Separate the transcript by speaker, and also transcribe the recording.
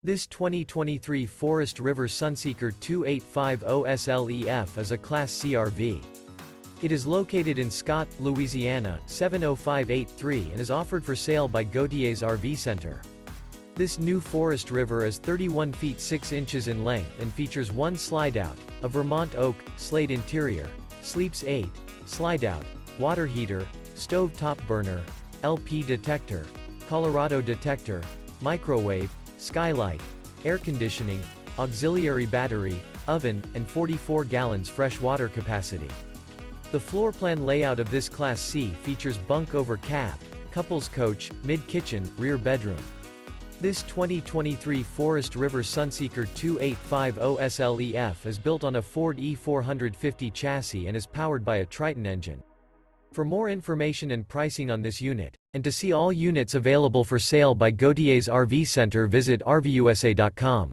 Speaker 1: This 2023 Forest River Sunseeker 2850 SLEF is a Class C RV. It is located in Scott, Louisiana, 70583 and is offered for sale by Gauthiers RV Center. This new Forest River is 31 feet 6 inches in length and features one Slideout, a Vermont Oak, SLATE interior, sleeps 8, Slideout, water heater, stove top burner, LP detector, Colorado detector, microwave, Skylight, air conditioning, auxiliary battery, oven, and 44 gallons fresh water capacity. The floor plan layout of this Class C features bunk over cab, couples coach, mid-kitchen, rear bedroom. This 2023 Forest River Sunseeker 2850 SLEF is built on a Ford E450 chassis and is powered by a Triton engine. For more information and pricing on this unit, and to see all units available for sale by Gauthiers RV Center, visit RVUSA.com.